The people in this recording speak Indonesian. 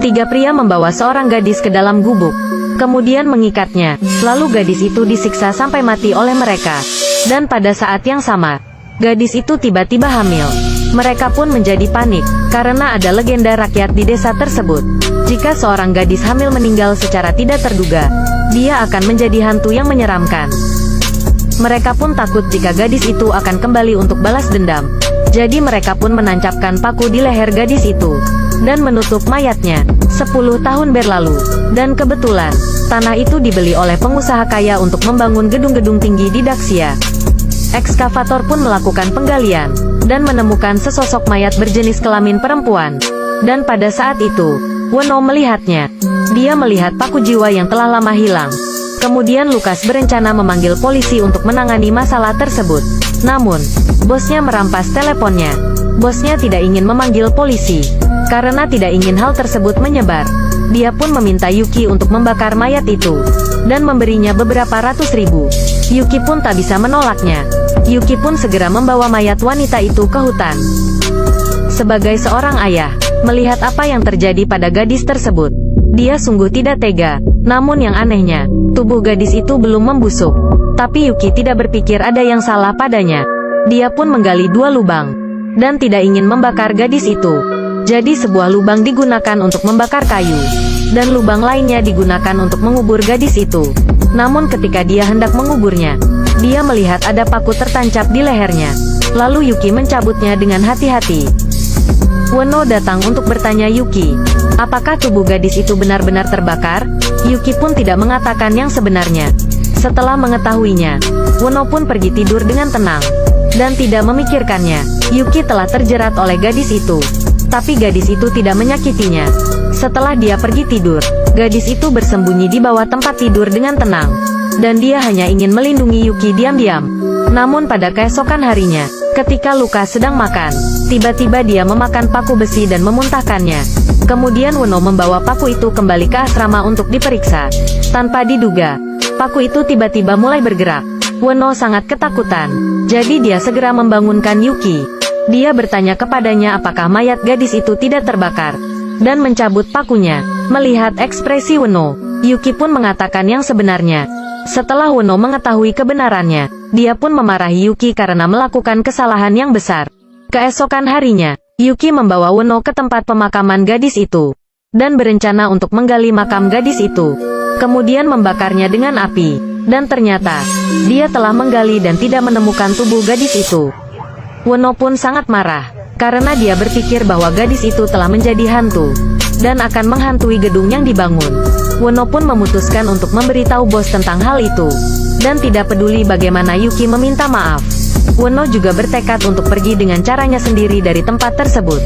Tiga pria membawa seorang gadis ke dalam gubuk, kemudian mengikatnya, lalu gadis itu disiksa sampai mati oleh mereka. Dan pada saat yang sama, gadis itu tiba-tiba hamil. Mereka pun menjadi panik, karena ada legenda rakyat di desa tersebut. Jika seorang gadis hamil meninggal secara tidak terduga, dia akan menjadi hantu yang menyeramkan. Mereka pun takut jika gadis itu akan kembali untuk balas dendam. Jadi mereka pun menancapkan paku di leher gadis itu, dan menutup mayatnya. 10 tahun berlalu, dan kebetulan, tanah itu dibeli oleh pengusaha kaya untuk membangun gedung-gedung tinggi di Daxia. Ekskavator pun melakukan penggalian, dan menemukan sesosok mayat berjenis kelamin perempuan. Dan pada saat itu, Wono melihatnya. Dia melihat paku jiwa yang telah lama hilang. Kemudian Lukas berencana memanggil polisi untuk menangani masalah tersebut. Namun, bosnya merampas teleponnya. Bosnya tidak ingin memanggil polisi, karena tidak ingin hal tersebut menyebar. Dia pun meminta Yuki untuk membakar mayat itu, dan memberinya beberapa ratus ribu. Yuki pun tak bisa menolaknya. Yuki pun segera membawa mayat wanita itu ke hutan. Sebagai seorang ayah, melihat apa yang terjadi pada gadis tersebut, dia sungguh tidak tega. Namun yang anehnya, tubuh gadis itu belum membusuk. Tapi Yuki tidak berpikir ada yang salah padanya. Dia pun menggali 2 lubang, dan tidak ingin membakar gadis itu. Jadi sebuah lubang digunakan untuk membakar kayu, dan lubang lainnya digunakan untuk mengubur gadis itu. Namun ketika dia hendak menguburnya, dia melihat ada paku tertancap di lehernya. Lalu Yuki mencabutnya dengan hati-hati. Wono datang untuk bertanya Yuki, apakah tubuh gadis itu benar-benar terbakar? Yuki pun tidak mengatakan yang sebenarnya. Setelah mengetahuinya, Wono pun pergi tidur dengan tenang, dan tidak memikirkannya. Yuki telah terjerat oleh gadis itu, tapi gadis itu tidak menyakitinya. Setelah dia pergi tidur, gadis itu bersembunyi di bawah tempat tidur dengan tenang, dan dia hanya ingin melindungi Yuki diam-diam. Namun pada keesokan harinya, ketika Lukas sedang makan, tiba-tiba dia memakan paku besi dan memuntahkannya. Kemudian Wono membawa paku itu kembali ke asrama untuk diperiksa. Tanpa diduga, paku itu tiba-tiba mulai bergerak. Wono sangat ketakutan, jadi dia segera membangunkan Yuki. Dia bertanya kepadanya apakah mayat gadis itu tidak terbakar, dan mencabut pakunya. Melihat ekspresi Wono, Yuki pun mengatakan yang sebenarnya. Setelah Wono mengetahui kebenarannya, dia pun memarahi Yuki karena melakukan kesalahan yang besar. Keesokan harinya, Yuki membawa Wono ke tempat pemakaman gadis itu, dan berencana untuk menggali makam gadis itu, kemudian membakarnya dengan api. Dan ternyata, dia telah menggali dan tidak menemukan tubuh gadis itu. Wono pun sangat marah, karena dia berpikir bahwa gadis itu telah menjadi hantu, dan akan menghantui gedung yang dibangun. Wono pun memutuskan untuk memberitahu bos tentang hal itu, dan tidak peduli bagaimana Yuki meminta maaf. Wono juga bertekad untuk pergi dengan caranya sendiri dari tempat tersebut.